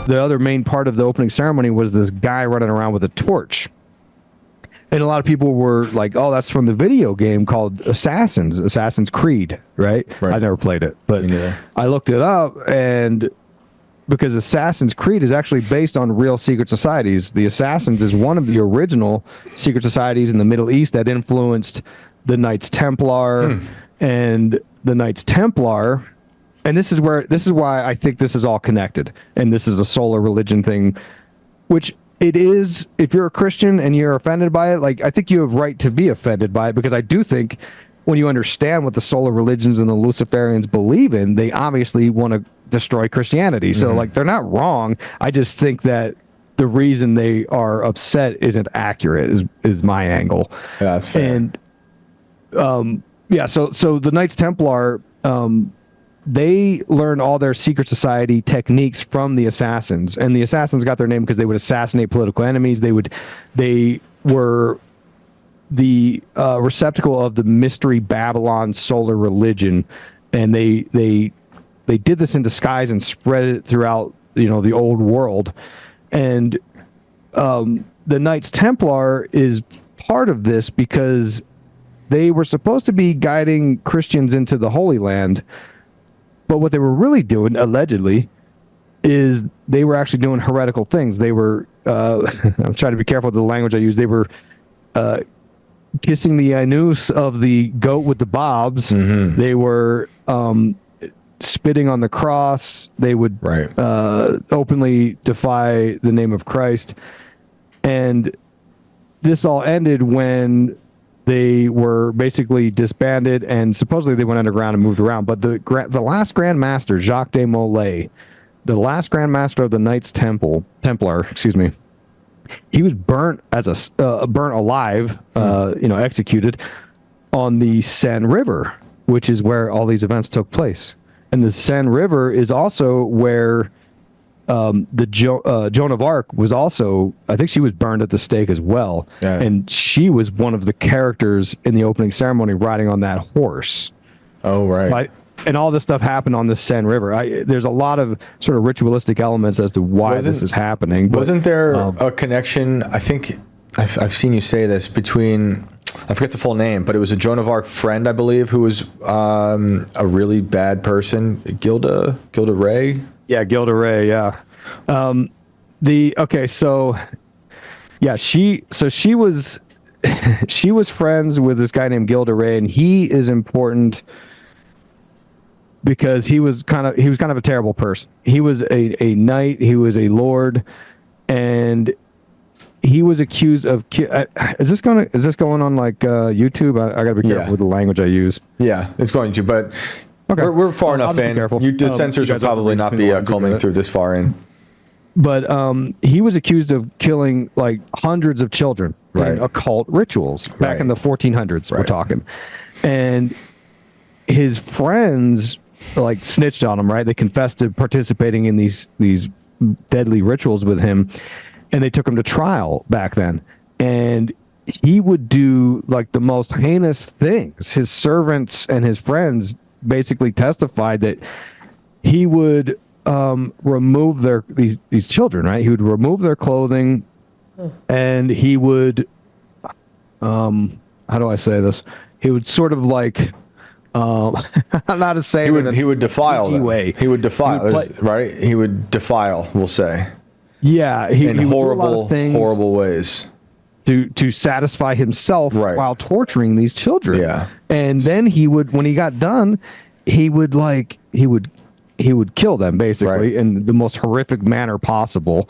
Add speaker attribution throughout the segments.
Speaker 1: the other main part of the opening ceremony was this guy running around with a torch. And a lot of people were like, oh, that's from the video game called Assassin's Creed, right? I never played it, but I looked it up, and because Assassin's Creed is actually based on real secret societies. The Assassins is one of the original secret societies in the Middle East that influenced the Knights Templar and the Knights Templar. And this is why I think this is all connected. And this is a solar religion thing, which it is. If you're a Christian and you're offended by it, like, I think you have right to be offended by it, because I do think when you understand what the solar religions and the Luciferians believe in, they obviously want to destroy Christianity. So like, they're not wrong. I just think that the reason they are upset isn't accurate is my angle.
Speaker 2: Yeah, that's fair.
Speaker 1: And so the Knights Templar, they learned all their secret society techniques from the Assassins, and the Assassins got their name because they would assassinate political enemies. They were the receptacle of the mystery Babylon solar religion, and they did this in disguise and spread it throughout the old world. And the Knights Templar is part of this because they were supposed to be guiding Christians into the Holy Land. But what they were really doing, allegedly, is they were actually doing heretical things. They were, I'm trying to be careful with the language I use. They were kissing the anus of the goat with the bobs. They were spitting on the cross. They would openly defy the name of Christ. And this all ended when they were basically disbanded, and supposedly they went underground and moved around. But the last Grand Master, Jacques de Molay, the last Grand Master of the Knights Templar, he was burnt burnt alive, executed on the Seine River, which is where all these events took place. And the Seine River is also where Joan of Arc was also, I think she was burned at the stake as well. Yeah. And she was one of the characters in the opening ceremony riding on that horse. Oh, right. And all this stuff happened on the Seine River. There's a lot of sort of ritualistic elements as to why this is happening. But,
Speaker 2: wasn't there a connection, I think, I've seen you say this, between, I forget the full name, but it was a Joan of Arc friend, I believe, who was a really bad person, Gilles de Rais?
Speaker 1: Yeah, Gilles de Rais, yeah. She was she was friends with this guy named Gilles de Rais, and he is important because he was kind of a terrible person. He was a knight, he was a lord, and he was accused of is this going on like YouTube? I gotta be careful with the language I use.
Speaker 2: Yeah, it's going to, but okay. We're far enough in. The censors will probably not be combing through this far in.
Speaker 1: But he was accused of killing like hundreds of children in occult rituals back in the 1400s. We're talking, and his friends like snitched on him. Right, they confessed to participating in these deadly rituals with him, and they took him to trial back then. And he would do like the most heinous things. His servants and his friends basically testified that he would remove these children, right? He would remove their clothing, and he would how do I say this? He would sort of like I'm not to say
Speaker 2: he would defile them. He would defile, right? He would defile, we'll say.
Speaker 1: Yeah,
Speaker 2: in horrible ways.
Speaker 1: To satisfy himself while torturing these children. Yeah. And then he would, when he got done, he would kill them basically in the most horrific manner possible.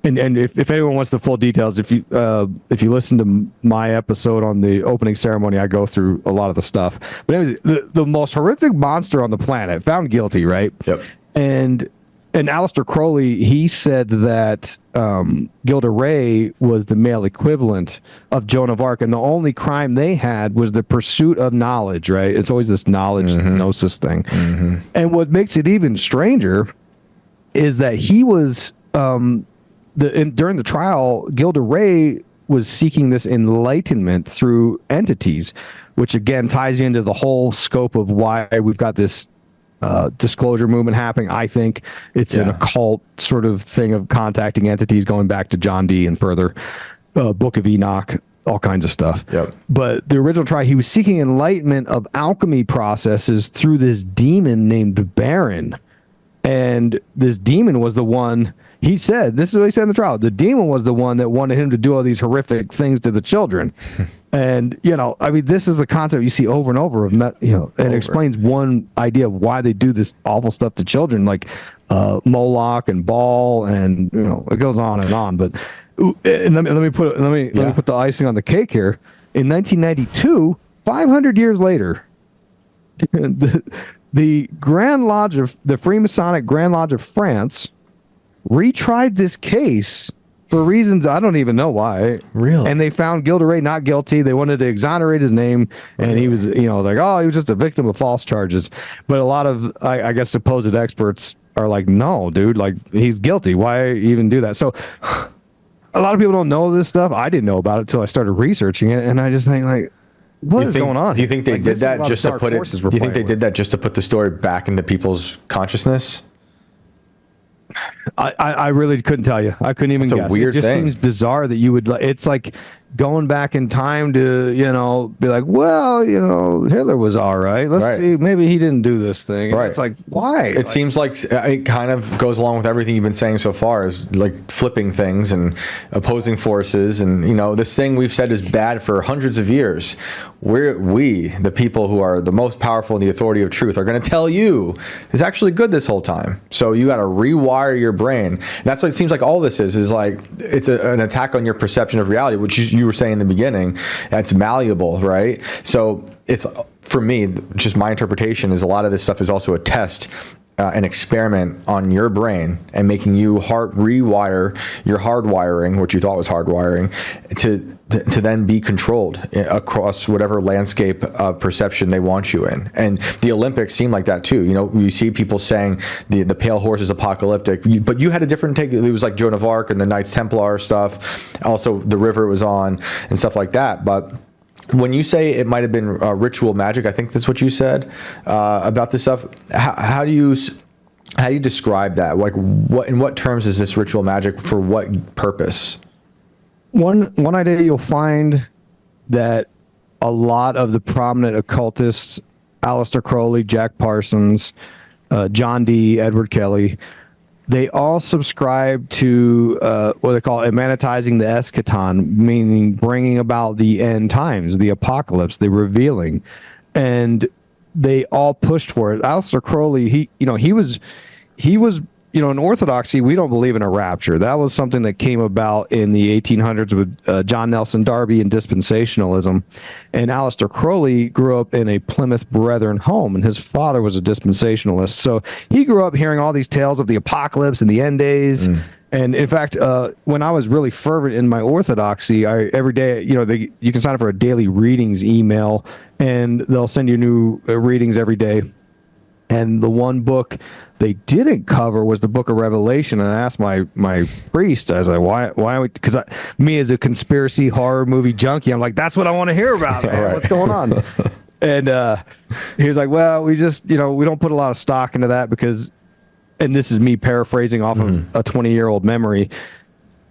Speaker 1: And if anyone wants the full details, if you listen to my episode on the opening ceremony, I go through a lot of the stuff. But anyways, the most horrific monster on the planet, found guilty, right? Yep. And Aleister Crowley, he said that Gilles de Rais was the male equivalent of Joan of Arc, and the only crime they had was the pursuit of knowledge, right? It's always this knowledge gnosis thing. And what makes it even stranger is that he was, during the trial, Gilles de Rais was seeking this enlightenment through entities, which again ties you into the whole scope of why we've got this disclosure movement happening. I think it's an occult sort of thing of contacting entities going back to John Dee and further, Book of Enoch, all kinds of stuff.
Speaker 2: Yep.
Speaker 1: But the original try, he was seeking enlightenment of alchemy processes through this demon named Baron. And this demon was the one, he said, this is what he said in the trial, the demon was the one that wanted him to do all these horrific things to the children. And, I mean, this is a concept you see over and over, and it explains one idea of why they do this awful stuff to children, like Moloch and Baal, and, it goes on and on. But and let me put the icing on the cake here. In 1992, 500 years later, the Grand Lodge of the Freemasonic Grand Lodge of France retried this case for reasons I don't even know why.
Speaker 2: Really?
Speaker 1: And they found Gilles de Rais not guilty. They wanted to exonerate his name, and he was, like, oh, he was just a victim of false charges. But a lot of, I guess, supposed experts are like, no, dude, like, he's guilty. Why even do that? So a lot of people don't know this stuff. I didn't know about it until I started researching it, and I just think, like, what is going on?
Speaker 2: Do you think they did that just to put it? Do you think they did that just to put the story back into people's consciousness?
Speaker 1: I really couldn't tell you. I couldn't even guess.
Speaker 2: Weird
Speaker 1: it just
Speaker 2: thing.
Speaker 1: seems bizarre that you would. It's like going back in time to be like, well, Hitler was all right. Let's see, maybe he didn't do this thing. And it's like, why?
Speaker 2: It seems like it kind of goes along with everything you've been saying so far, is like flipping things and opposing forces, and this thing we've said is bad for hundreds of years. We, the people who are the most powerful in the authority of truth, are going to tell you is actually good this whole time. So you got to rewire your brain. And that's what it seems like all this is like, it's an attack on your perception of reality, which you were saying in the beginning. That's malleable, right? So it's, for me, just my interpretation is a lot of this stuff is also a test, an experiment on your brain, and making you rewire your hardwiring, which you thought was hardwiring, to then be controlled across whatever landscape of perception they want you in. And the Olympics seem like that too. You see people saying the pale horse is apocalyptic, but you had a different take. It was like Joan of Arc and the Knights Templar stuff, also the river it was on and stuff like that. But when you say it might have been ritual magic, I think that's what you said about this stuff. How do you describe that? Like, in what terms is this ritual magic? For what purpose?
Speaker 1: One idea you'll find that a lot of the prominent occultists, Aleister Crowley, Jack Parsons, John Dee, Edward Kelly, they all subscribe to what they call emanatizing the eschaton, meaning bringing about the end times, the apocalypse, the revealing, and they all pushed for it. Aleister Crowley, he was in Orthodoxy, we don't believe in a rapture. That was something that came about in the 1800s with John Nelson Darby and dispensationalism. And Aleister Crowley grew up in a Plymouth Brethren home, and his father was a dispensationalist. So he grew up hearing all these tales of the apocalypse and the end days. And in fact, when I was really fervent in my Orthodoxy, every day, you can sign up for a daily readings email, and they'll send you new readings every day. And the one book they didn't cover was the Book of Revelation. And I asked my priest, I was like, why? Because me as a conspiracy horror movie junkie, I'm like, that's what I want to hear about, man. Right. What's going on? And he was like, well, we just, we don't put a lot of stock into that because, and this is me paraphrasing off of a 20-year-old memory.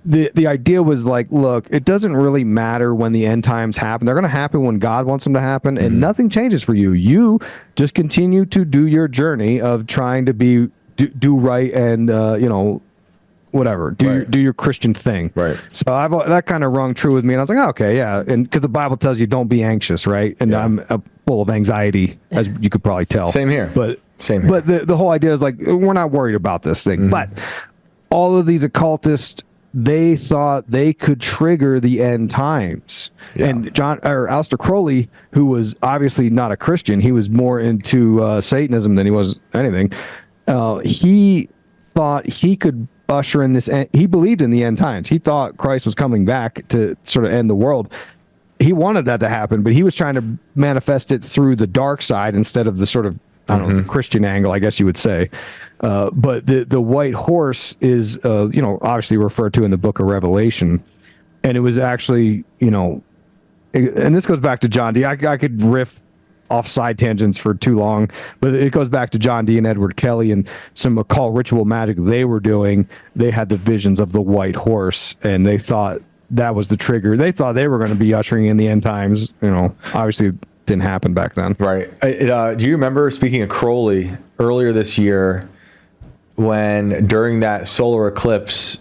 Speaker 1: The idea was like, look, it doesn't really matter when the end times happen. They're going to happen when God wants them to happen, and nothing changes for you. You just continue to do your journey of trying to do right and whatever, do your Christian thing. Right. So that kind of rung true with me, and I was like, oh, okay, yeah, and because the Bible tells you don't be anxious, right? And I'm full of anxiety, as you could probably tell.
Speaker 2: Same here. But
Speaker 1: the whole idea is like, we're not worried about this thing. But all of these occultists, they thought they could trigger the end times. And Aleister Crowley, who was obviously not a Christian, he was more into Satanism than he was anything. He thought he could usher in this. He believed in the end times. He thought Christ was coming back to sort of end the world. He wanted that to happen, but he was trying to manifest it through the dark side instead of the sort of, I don't know, the Christian angle, I guess you would say. But the white horse is, obviously referred to in the Book of Revelation. And it was actually, and this goes back to John Dee. I could riff off side tangents for too long, but it goes back to John Dee and Edward Kelly and some occult ritual magic they were doing. They had the visions of the white horse, and they thought that was the trigger. They thought they were going to be ushering in the end times. Obviously it didn't happen back then.
Speaker 2: Right. Do you remember, speaking of Crowley, earlier this year, when during that solar eclipse,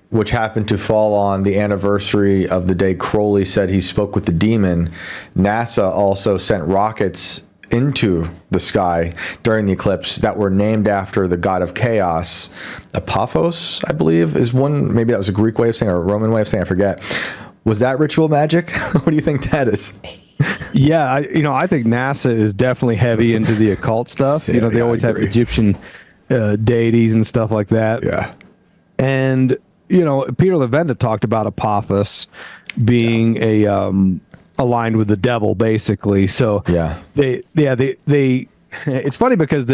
Speaker 2: which happened to fall on the anniversary of the day Crowley said he spoke with the demon, NASA also sent rockets into the sky during the eclipse that were named after the god of chaos. Apophos, I believe, is one. Maybe that was a Greek way of saying, or a Roman way of saying, I forget. Was that ritual magic? What do you think that is?
Speaker 1: Yeah, I think NASA is definitely heavy into the occult stuff.
Speaker 2: Yeah,
Speaker 1: they always have Egyptian deities and stuff like that.
Speaker 2: Yeah.
Speaker 1: And Peter Levenda talked about Apophis being a aligned with the devil, basically. So they it's funny because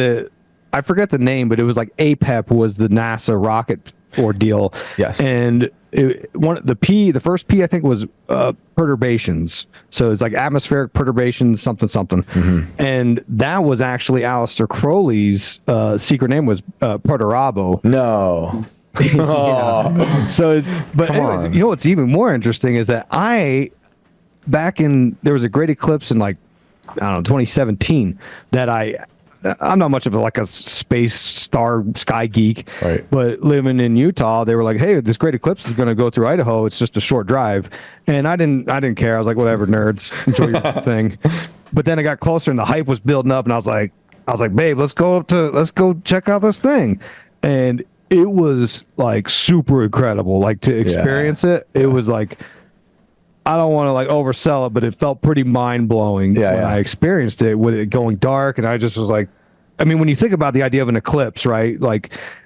Speaker 1: I forget the name, but it was like APEP was the NASA rocket ordeal.
Speaker 2: Yes.
Speaker 1: And the first P I think was perturbations. So it's like atmospheric perturbations, something. And that was actually Aleister Crowley's secret name was Perturabo.
Speaker 2: No.
Speaker 1: Yeah. So anyways, what's even more interesting is that there was a great eclipse in 2017 that I'm not much of a space star sky geek,
Speaker 2: right?
Speaker 1: But living in Utah, they were like, "Hey, this great eclipse is going to go through Idaho. It's just a short drive," and I didn't care. I was like, "Whatever, nerds, enjoy your thing." But then it got closer, and the hype was building up, and I was like, "Babe, let's go check out this thing," and it was super incredible. To experience it, it was like, I don't want to oversell it, but it felt pretty mind blowing when I experienced it with it going dark. And I just was like, when you think about the idea of an eclipse, right?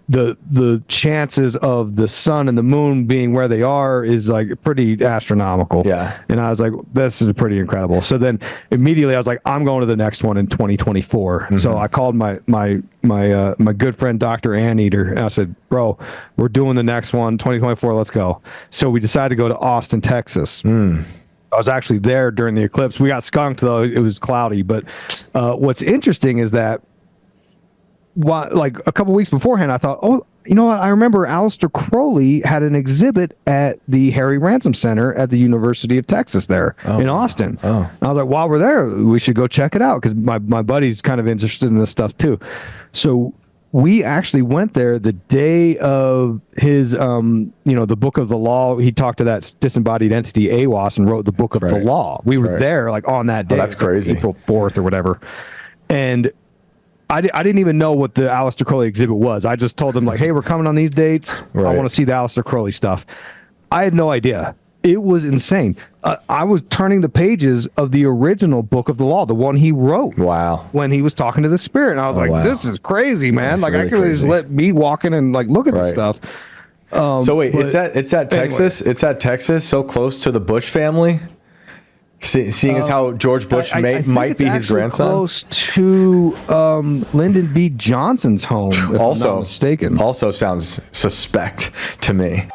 Speaker 1: The chances of the sun and the moon being where they are is pretty astronomical.
Speaker 2: Yeah.
Speaker 1: And I was like, this is pretty incredible. So then immediately I was like, I'm going to the next one in 2024. So I called my good friend, Dr. Anteater, and I said, bro, we're doing the next one, 2024. Let's go. So we decided to go to Austin, Texas. I was actually there during the eclipse. We got skunked though. It was cloudy. But what's interesting is that a couple weeks beforehand, I thought, oh, you know what? I remember Aleister Crowley had an exhibit at the Harry Ransom Center at the University of Texas there in Austin. And I was like, while we're there, we should go check it out because my buddy's kind of interested in this stuff too. So we actually went there the day of his, the Book of the Law. He talked to that disembodied entity, AWAS, and wrote the Book of the Law. We were there on that day.
Speaker 2: Oh, that's crazy.
Speaker 1: April 4th or whatever. And I didn't even know what the Aleister Crowley exhibit was. I just told them hey, we're coming on these dates. I want to see the Aleister Crowley stuff. I had no idea. It was insane. I was turning the pages of the original Book of the Law, the one he wrote.
Speaker 2: Wow.
Speaker 1: When he was talking to the spirit. And I was this is crazy, man.
Speaker 2: That's really
Speaker 1: I could just let me walk in and look at this stuff.
Speaker 2: So wait, it's at Texas. Anyway. It's at Texas, so close to the Bush family. Seeing as how George Bush might be his grandson,
Speaker 1: close to Lyndon B. Johnson's home. If I'm not mistaken.
Speaker 2: Also sounds suspect to me.